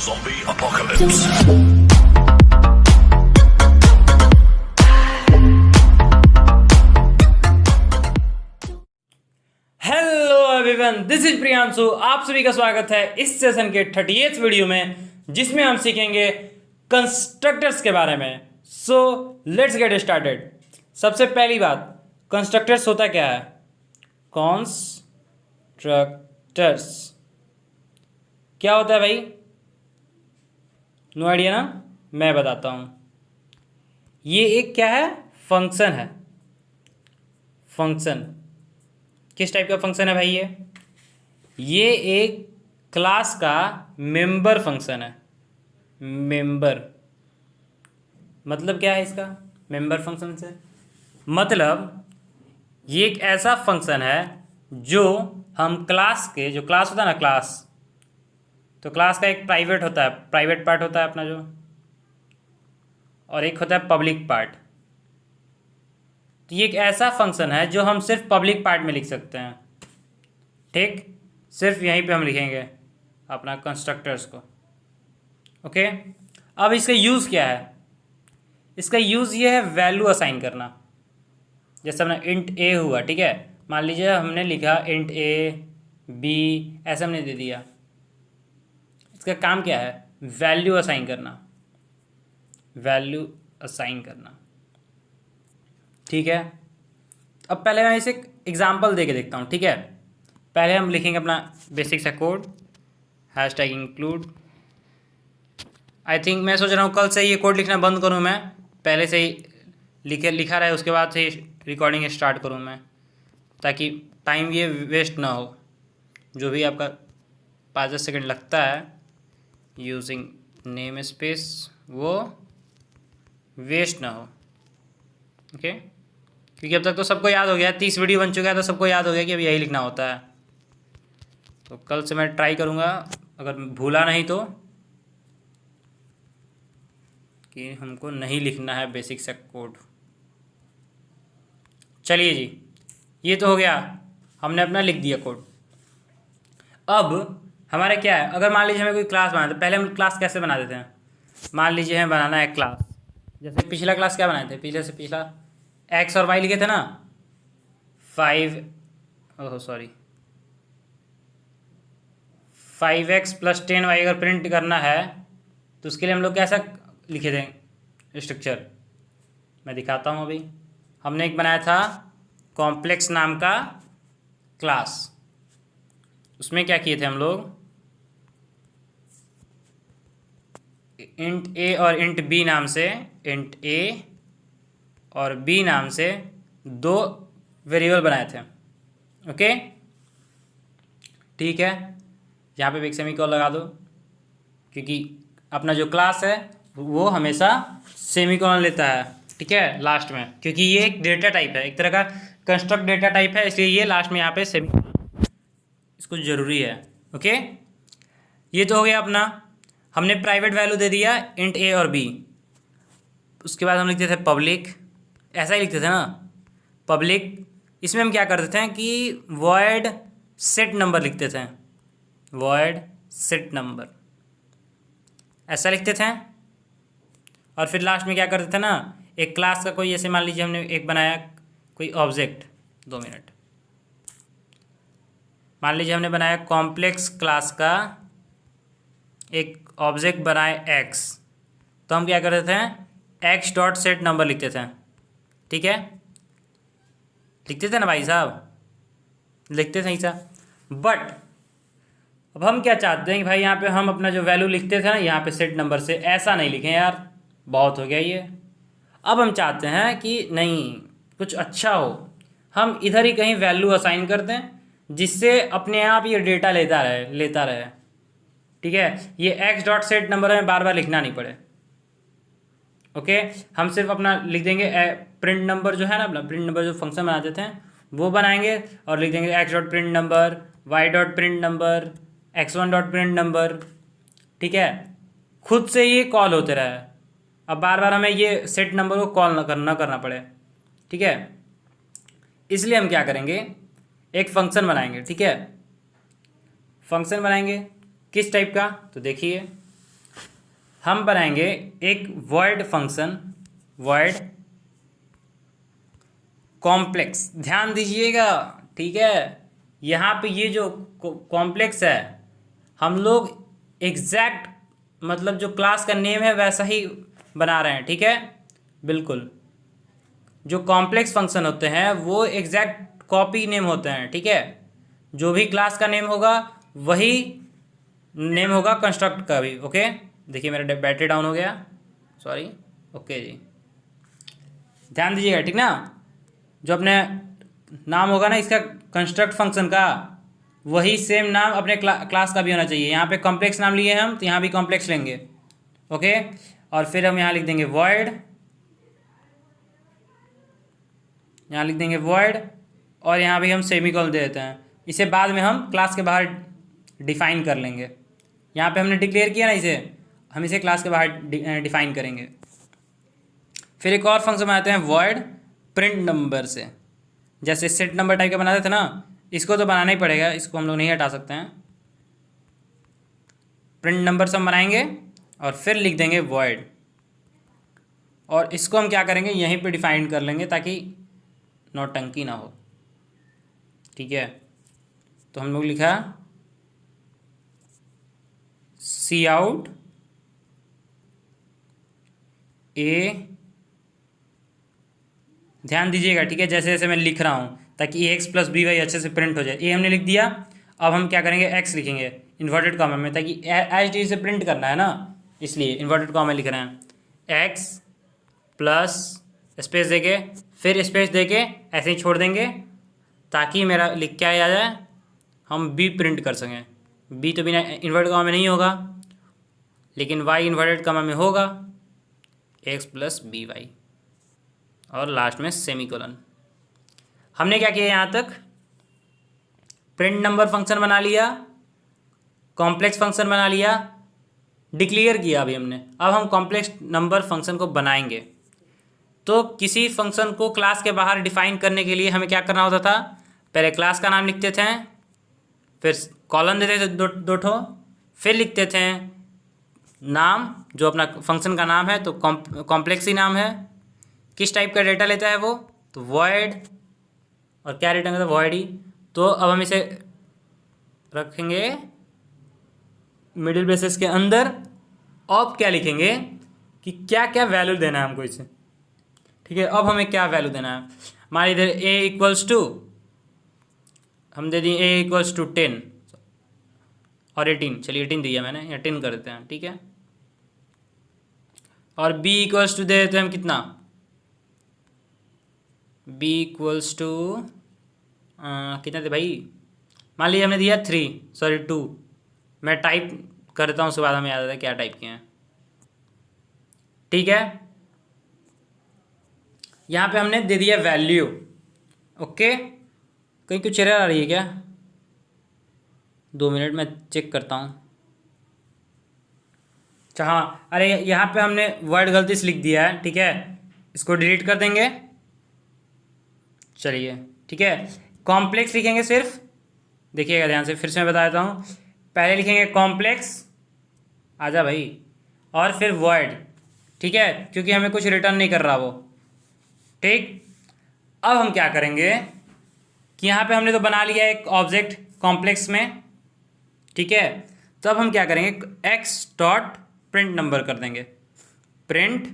Zombie apocalypse. Hello everyone, this is Priyanshu. आप सभी का स्वागत है इस सेशन के 38th वीडियो में, जिसमें हम सीखेंगे कंस्ट्रक्टर्स के बारे में। So let's get started. सबसे पहली बात, कंस्ट्रक्टर्स होता क्या है? कंस्ट्रक्टर्स क्या होता है भाई? नो आइडिया ना? मैं बताता हूँ। ये एक क्या है? फंक्शन है। फंक्शन किस टाइप का फंक्शन है भाई? ये एक क्लास का मेंबर फंक्शन है। मेंबर मतलब क्या है इसका? मेंबर फंक्शन से मतलब ये एक ऐसा फंक्शन है जो हम क्लास के, जो क्लास होता है ना, क्लास, तो क्लास का एक प्राइवेट होता है, प्राइवेट पार्ट होता है अपना जो, और एक होता है पब्लिक पार्ट। तो ये एक ऐसा फंक्शन है जो हम सिर्फ पब्लिक पार्ट में लिख सकते हैं। ठीक, सिर्फ यहीं पे हम लिखेंगे अपना कंस्ट्रक्टर्स को। ओके, अब इसका यूज़ क्या है? इसका यूज़ ये है वैल्यू असाइन करना। जैसे अपना इंट ए हुआ, ठीक है, मान लीजिए हमने लिखा इंट ए बी, ऐसा हमने दे दिया। इसका काम क्या है? वैल्यू असाइन करना। वैल्यू असाइन करना, ठीक है। अब पहले मैं इसे एग्जाम्पल दे के देखता हूँ, ठीक है। पहले हम लिखेंगे अपना बेसिक सा code, hashtag include. I think मैं सोच रहा हूँ कल से ये कोड लिखना बंद करूँ मैं, पहले से ही लिखा रहे, उसके बाद से रिकॉर्डिंग स्टार्ट करूँ मैं, ताकि टाइम ये वेस्ट ना हो। जो भी आपका 5-10 सेकेंड लगता है यूजिंग नेम स्पेस, वो वेस्ट ना हो। ओके, क्योंकि अब तक तो सबको याद हो गया, 30 वीडियो बन चुका है, तो सबको याद हो गया कि अब यही लिखना होता है। तो कल से मैं ट्राई करूँगा, अगर भूला नहीं तो, कि हमको नहीं लिखना है बेसिक सा कोड। चलिए जी, ये तो हो गया, हमने अपना लिख दिया कोड। अब हमारा क्या है? अगर मान लीजिए हमें कोई क्लास बनाते, पहले हम क्लास कैसे बना देते हैं? मान लीजिए हमें बनाना है क्लास, जैसे पिछला क्लास क्या बनाए थे? पिछले से पिछला एक्स और वाई लिखे थे ना, 5x + 10y अगर प्रिंट करना है तो उसके लिए हम लोग कैसा लिखे थे स्ट्रक्चर? मैं दिखाता हूँ। अभी हमने एक बनाया था कॉम्प्लेक्स नाम का क्लास। उसमें क्या किए थे हम लोग? इंट ए और इंट बी नाम से, इंट ए और बी नाम से 2 वेरिएबल बनाए थे। ओके, ठीक है। यहाँ पे भी एक सेमीकोलन लगा दो, क्योंकि अपना जो क्लास है वो हमेशा सेमीकोलन लेता है, ठीक है, लास्ट में, क्योंकि ये एक डेटा टाइप है, एक तरह का कंस्ट्रक्ट डेटा टाइप है, इसलिए ये लास्ट में यहाँ पे सेमीकोलन इसको ज़रूरी है। ओके, ये तो हो गया अपना। हमने प्राइवेट वैल्यू दे दिया इंट ए और बी। उसके बाद हम लिखते थे पब्लिक, ऐसा ही लिखते थे ना, पब्लिक। इसमें हम क्या करते थे कि वॉइड सेट नंबर लिखते थे, वॉइड सेट नंबर, ऐसा लिखते थे। और फिर लास्ट में क्या करते थे ना, एक क्लास का कोई, जैसे मान लीजिए हमने एक बनाया कोई ऑब्जेक्ट, 2 मिनट, मान लीजिए हमने बनाया कॉम्प्लेक्स क्लास का एक ऑब्जेक्ट बनाए एक्स, तो हम क्या करते थे? x.set नंबर लिखते थे, ठीक है, लिखते थे ना भाई साहब, लिखते थे ऐसा। बट अब हम क्या चाहते हैं कि भाई यहाँ पे हम अपना जो वैल्यू लिखते थे ना, यहाँ पे सेट नंबर से, ऐसा नहीं लिखें यार, बहुत हो गया ये। अब हम चाहते हैं कि नहीं, कुछ अच्छा हो, हम इधर ही कहीं वैल्यू असाइन कर दें, जिससे अपने आप ये डेटा लेता रहे, ठीक है। ये x.set नंबर हमें बार बार लिखना नहीं पड़े। ओके, हम सिर्फ अपना लिख देंगे प्रिंट नंबर, जो है ना अपना प्रिंट नंबर, जो फंक्शन बनाते थे वो बनाएंगे, और लिख देंगे x.print number, y.print number, x1.print number, ठीक है। खुद से ये कॉल होते रहे, अब बार बार हमें ये सेट नंबर को कॉल ना करना पड़े, ठीक है। इसलिए हम क्या करेंगे? एक फंक्शन बनाएंगे, ठीक है। फंक्शन बनाएंगे किस टाइप का? तो देखिए, हम बनाएंगे एक वॉइड फंक्शन, वॉइड कॉम्प्लेक्स। ध्यान दीजिएगा, ठीक है। यहाँ पे ये जो कॉम्प्लेक्स है, हम लोग एग्जैक्ट मतलब जो क्लास का नेम है वैसा ही बना रहे हैं, ठीक है। बिल्कुल, जो कॉम्प्लेक्स फंक्शन होते हैं वो एग्जैक्ट कॉपी नेम होते हैं, ठीक है। जो भी क्लास का नेम होगा वही नेम होगा कंस्ट्रक्ट का भी। ओके, देखिए मेरा बैटरी डाउन हो गया, सॉरी। ओके जी, ध्यान दीजिएगा, ठीक ना। जो अपने नाम होगा ना इसका कंस्ट्रक्ट फंक्शन का, वही सेम नाम अपने क्लास का भी होना चाहिए। यहाँ पे कॉम्प्लेक्स नाम लिए हम तो यहाँ भी कॉम्प्लेक्स लेंगे। ओके, और फिर हम यहाँ लिख देंगे वॉइड, यहाँ लिख देंगे वॉइड, और यहाँ भी हम सेमीकोलन दे देते हैं। इसे बाद में हम क्लास के बाहर डिफाइन कर लेंगे। यहाँ पे हमने डिक्लेयर किया ना इसे, हम इसे क्लास के बाहर डिफाइन करेंगे। फिर एक और फंक्शन बनाते हैं वॉइड प्रिंट नंबर से। जैसे सेट नंबर टाइप का बनाते थे ना, इसको तो बनाना ही पड़ेगा, इसको हम लोग नहीं हटा सकते हैं। प्रिंट नंबर से हम बनाएंगे और फिर लिख देंगे वॉइड, और इसको हम क्या करेंगे यहीं पे डिफाइन कर लेंगे ताकि नौटंकी ना हो, ठीक है। तो हम लोग लिखा सी आउट ए, ध्यान दीजिएगा, ठीक है, जैसे जैसे मैं लिख रहा हूँ ताकि ए एक्स प्लस बी वाई अच्छे से प्रिंट हो जाए। ए हमने लिख दिया, अब हम क्या करेंगे एक्स लिखेंगे इन्वर्टेड कॉमा में, ताकि एच डी से प्रिंट करना है ना, इसलिए इन्वर्टेड कॉमा में लिख रहे हैं। एक्स प्लस स्पेस देके फिर स्पेस देके ऐसे ही छोड़ देंगे ताकि मेरा लिख क्या आ जाए, हम बी प्रिंट कर सकें। बी तो बिना इन्वर्टेड कॉमा में नहीं होगा, लेकिन वाई इन्वर्टेड कॉमा में होगा, एक्स प्लस बी वाई, और लास्ट में सेमीकोलन। हमने क्या किया यहाँ तक, प्रिंट नंबर फंक्शन बना लिया, कॉम्प्लेक्स फंक्शन बना लिया, डिक्लेयर किया अभी हमने। अब हम कॉम्प्लेक्स नंबर फंक्शन को बनाएंगे। तो किसी फंक्शन को क्लास के बाहर डिफाइन करने के लिए हमें क्या करना होता था, पहले क्लास का नाम लिखते थे, फिर कॉलन देते थे दो ठो, फिर लिखते थे नाम जो अपना फंक्शन का नाम है, तो कॉम्प्लेक्स ही नाम है, किस टाइप का डेटा लेता है वो, तो वॉइड, और क्या रिटर्न करता है वॉइड ही। तो अब हम इसे रखेंगे मिडिल ब्रेसेस के अंदर। अब क्या लिखेंगे कि क्या क्या वैल्यू देना है हमको इसे, ठीक है। अब हमें क्या वैल्यू देना है, मान इधर ए इक्वल्स टू, हम दे दिए ए इक्वल्स टू 10 और 18, चलिए 18 दिया मैंने, या 10 कर देते हैं, ठीक है। और बी इक्वल्स टू दे देते हैं हम कितना, बी इक्वल्स टू कितना थे भाई, मान लीजिए हमने दिया 2, मैं टाइप करता हूँ उसके बाद हमें याद आता है क्या टाइप किए हैं, ठीक है। यहाँ पे हमने दे दिया वैल्यू। ओके, कहीं कुछ एरर आ रही है क्या, 2 मिनट में चेक करता हूँ। अच्छा हाँ, अरे यहाँ पे हमने वर्ड गलती से लिख दिया है, ठीक है, इसको डिलीट कर देंगे। चलिए ठीक है, कॉम्प्लेक्स लिखेंगे सिर्फ, देखिएगा ध्यान से, फिर से मैं बता देता हूँ। पहले लिखेंगे कॉम्प्लेक्स, आजा भाई, और फिर वर्ड, ठीक है, क्योंकि हमें कुछ रिटर्न नहीं कर रहा वो, ठीक। अब हम क्या करेंगे कि यहाँ पे हमने तो बना लिया एक ऑब्जेक्ट कॉम्प्लेक्स में, ठीक है। तो अब हम क्या करेंगे, एक्स डॉट प्रिंट नंबर कर देंगे, प्रिंट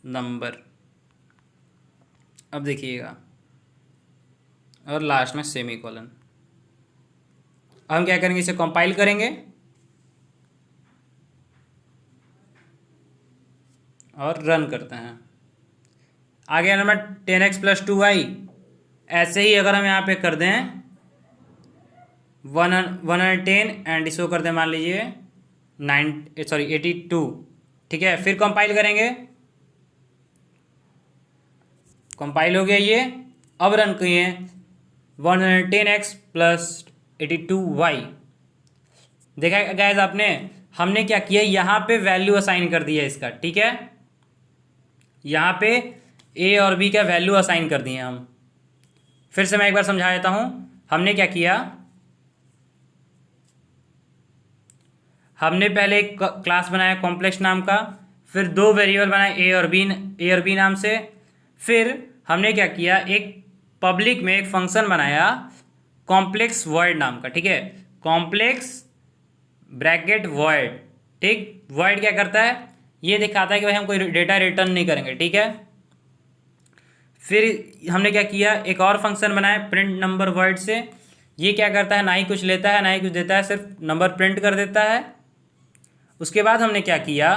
नंबर। अब देखिएगा, और लास्ट में सेमीकोलन। अब हम क्या करेंगे, इसे कंपाइल करेंगे और रन करते हैं। आगे नंबर 10x + 2y, ऐसे ही अगर हम यहाँ पे कर दें 110 एंड इसको कर दें मान लीजिए 82, ठीक है। फिर कंपाइल करेंगे, कंपाइल हो गया ये। अब रन किए 110x + 82y, देखा गाइस आपने, हमने क्या किया, यहाँ पे वैल्यू असाइन कर दिया इसका, ठीक है। यहाँ पे ए और बी का वैल्यू असाइन कर दिए हम। फिर से मैं एक बार समझा देता हूँ, हमने क्या किया, हमने पहले एक क्लास बनाया कॉम्प्लेक्स नाम का, फिर दो वेरिएबल बनाए ए और बी नाम से, फिर हमने क्या किया, एक पब्लिक में एक फंक्शन बनाया कॉम्प्लेक्स वॉइड नाम का, ठीक है, कॉम्प्लेक्स ब्रैकेट वॉइड, ठीक। वॉइड क्या करता है, ये दिखाता है कि भाई हम कोई डेटा रिटर्न नहीं करेंगे, ठीक है। फिर हमने क्या किया, एक और फंक्शन बनाया प्रिंट नंबर वॉइड से, ये क्या करता है, ना ही कुछ लेता है ना ही कुछ देता है, सिर्फ नंबर प्रिंट कर देता है। उसके बाद हमने क्या किया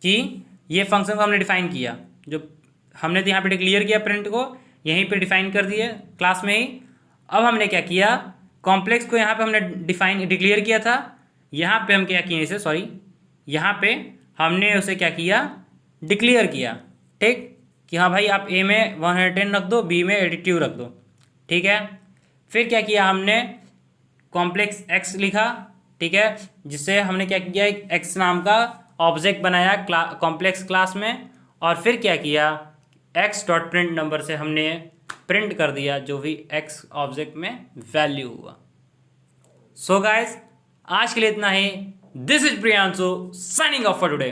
कि ये फंक्शन को हमने डिफाइन किया, जो हमने तो यहाँ पे डिक्लेयर किया प्रिंट को, यहीं पे डिफाइन कर दिए क्लास में ही। अब हमने क्या किया, कॉम्प्लेक्स को यहाँ पे हमने डिक्लेयर किया था, यहाँ पे हम क्या किए इसे, सॉरी, यहाँ पे हमने उसे क्या किया, डिक्लेयर किया, ठीक, कि हाँ भाई आप ए में 110 रख दो, बी में 82 रख दो, ठीक है। फिर क्या किया, हमने कॉम्प्लेक्स एक्स लिखा, ठीक है, जिससे हमने क्या किया, एक एक्स नाम का ऑब्जेक्ट बनाया कॉम्प्लेक्स क्लास में, और फिर क्या किया, एक्स डॉट प्रिंट नंबर से हमने प्रिंट कर दिया जो भी एक्स ऑब्जेक्ट में वैल्यू हुआ। सो गाइस, आज के लिए इतना ही। This is Priyanshu signing off for today.